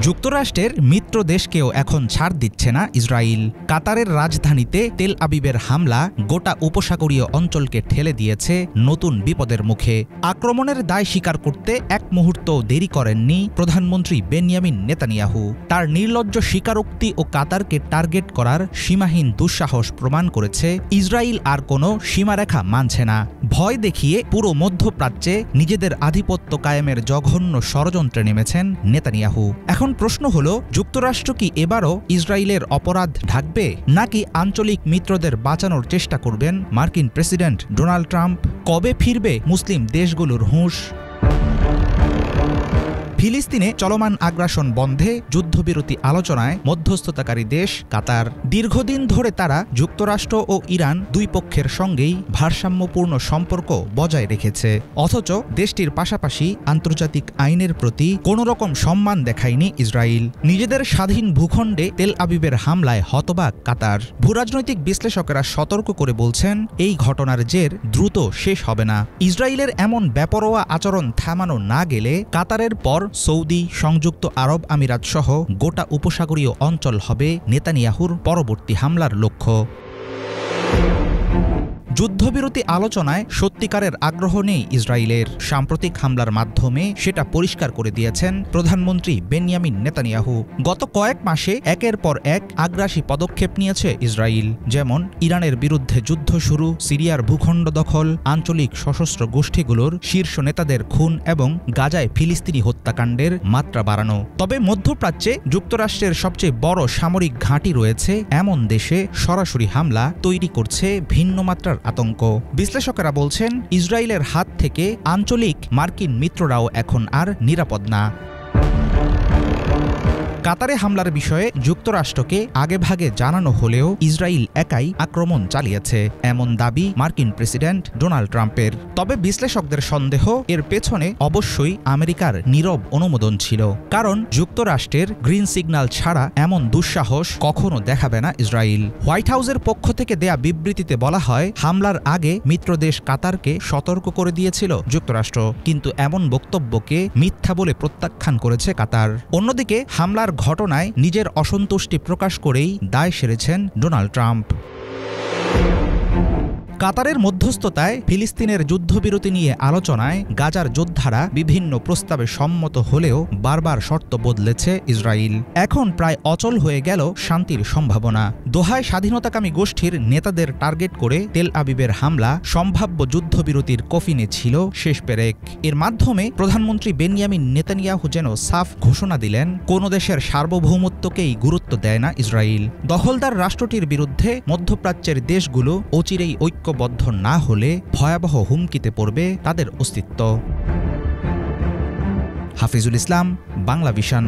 যুক্তরাষ্ট্রের মিত্র দেশকেও এখন ছাড় দিচ্ছে না ইসরায়েল। কাতারের রাজধানীতে তেল আবিবের হামলা গোটা উপসাগরীয় অঞ্চলকে ঠেলে দিয়েছে নতুন বিপদের মুখে। আক্রমণের দায় স্বীকার করতে এক মুহূর্ত দেরি করেননি প্রধানমন্ত্রী বেনিয়ামিন নেতানিয়াহু। তার নির্লজ্জ স্বীকারোক্তি ও কাতারকে টার্গেট করার সীমাহীন দুঃসাহস প্রমাণ করেছে ইসরায়েল আর কোনো সীমারেখা মানছে না। ভয় দেখিয়ে পুরো মধ্যপ্রাচ্যে নিজেদের আধিপত্য কায়েমের জঘন্য ষড়যন্ত্রে নেমেছেন নেতানিয়াহু। এখন প্রশ্ন হলো, যুক্তরাষ্ট্র কি এবারও ইসরায়েলের অপরাধ ঢাকবে, নাকি আঞ্চলিক মিত্রদের বাঁচানোর চেষ্টা করবেন মার্কিন প্রেসিডেন্ট ডোনাল্ড ট্রাম্প? কবে ফিরবে মুসলিম দেশগুলোর হুঁশ? ফিলিস্তিনে চলমান আগ্রাসন বন্ধে যুদ্ধবিরতি আলোচনায় মধ্যস্থতাকারী দেশ কাতার। দীর্ঘদিন ধরে তারা যুক্তরাষ্ট্র ও ইরান দুই পক্ষের সঙ্গেই ভারসাম্যপূর্ণ সম্পর্ক বজায় রেখেছে, অথচ দেশটির পাশাপাশি আন্তর্জাতিক আইনের প্রতি কোনোরকম সম্মান দেখায়নি ইসরায়েল। নিজেদের স্বাধীন ভূখণ্ডে তেল আবিবের হামলায় হতবাক কাতার। ভূরাজনৈতিক বিশ্লেষকেরা সতর্ক করে বলছেন, এই ঘটনার জের দ্রুত শেষ হবে না। ইসরায়েলের এমন বেপরোয়া আচরণ থামানো না গেলে কাতারের পর সৌদি, সংযুক্ত আরব আমিরাত সহ গোটা উপসাগরীয় অঞ্চল হবে নেতানিয়াহুর পরবর্তী হামলার লক্ষ্য। যুদ্ধবিরতি আলোচনায় সত্যিকারের আগ্রহ নেই ইসরায়েলের। সাম্প্রতিক হামলার মাধ্যমে সেটা পরিষ্কার করে দিয়েছেন প্রধানমন্ত্রী বেনিয়ামিন নেতানিয়াহু। গত কয়েক মাসে একের পর এক আগ্রাসী পদক্ষেপ নিয়েছে ইসরায়েল, যেমন ইরানের বিরুদ্ধে যুদ্ধ শুরু, সিরিয়ার ভূখণ্ড দখল, আঞ্চলিক সশস্ত্র গোষ্ঠীগুলোর শীর্ষ নেতাদের খুন এবং গাজায় ফিলিস্তিনি হত্যাকাণ্ডের মাত্রা বাড়ানো। তবে মধ্যপ্রাচ্যে যুক্তরাষ্ট্রের সবচেয়ে বড় সামরিক ঘাঁটি রয়েছে এমন দেশে সরাসরি হামলা তৈরি করছে ভিন্ন মাত্রার আতঙ্ক। বিশ্লেষকেরা বলছেন, ইসরায়েলের হাত থেকে আঞ্চলিক মার্কিন মিত্ররাও এখন আর নিরাপদ না। কাতারে হামলার বিষয়ে যুক্তরাষ্ট্রকে আগেভাগে জানানো হলেও ইসরায়েল একাই আক্রমণ চালিয়েছে, এমন দাবি মার্কিন প্রেসিডেন্ট ডোনাল্ড ট্রাম্পের। তবে বিশ্লেষকদের সন্দেহ, এর পেছনে অবশ্যই আমেরিকার নীরব অনুমোদন ছিল, কারণ যুক্তরাষ্ট্রের গ্রিন সিগন্যাল ছাড়া এমন দুঃসাহস কখনো দেখাবে না ইসরায়েল। হোয়াইট হাউসের পক্ষ থেকে দেয়া বিবৃতিতে বলা হয়, হামলার আগে মিত্রদেশ কাতারকে সতর্ক করে দিয়েছিল যুক্তরাষ্ট্র, কিন্তু এমন বক্তব্যকে মিথ্যা বলে প্রত্যাখ্যান করেছে কাতার। অন্যদিকে হামলার ঘটনায় নিজের অসন্তুষ্টি প্রকাশ করেই দায় সেরেছেন ডোনাল্ড ট্রাম্প। কাতারের মধ্যস্থতায় ফিলিস্তিনের যুদ্ধবিরতি নিয়ে আলোচনায় গাজার যোদ্ধারা বিভিন্ন প্রস্তাবে সম্মত হলেও বারবার শর্ত বদলেছে ইসরায়েল। এখন প্রায় অচল হয়ে গেল শান্তির সম্ভাবনা। দোহায় স্বাধীনতাকামী গোষ্ঠীর নেতাদের টার্গেট করে তেল আবিবের হামলা সম্ভাব্য যুদ্ধবিরতির কফিনে ছিল শেষ পেরেক। এর মাধ্যমে প্রধানমন্ত্রী বেনিয়ামিন নেতানিয়াহু যেন সাফ ঘোষণা দিলেন, কোন দেশের সার্বভৌমত্বকেই গুরুত্ব দেয় না ইসরায়েল। দখলদার রাষ্ট্রটির বিরুদ্ধে মধ্যপ্রাচ্যের দেশগুলো অচিরেই ঐক্যবদ্ধ না হলে ভয়াবহ হুমকিতে পড়বে তাদের অস্তিত্ব। হাফিজুল ইসলাম, বাংলা ভিশন।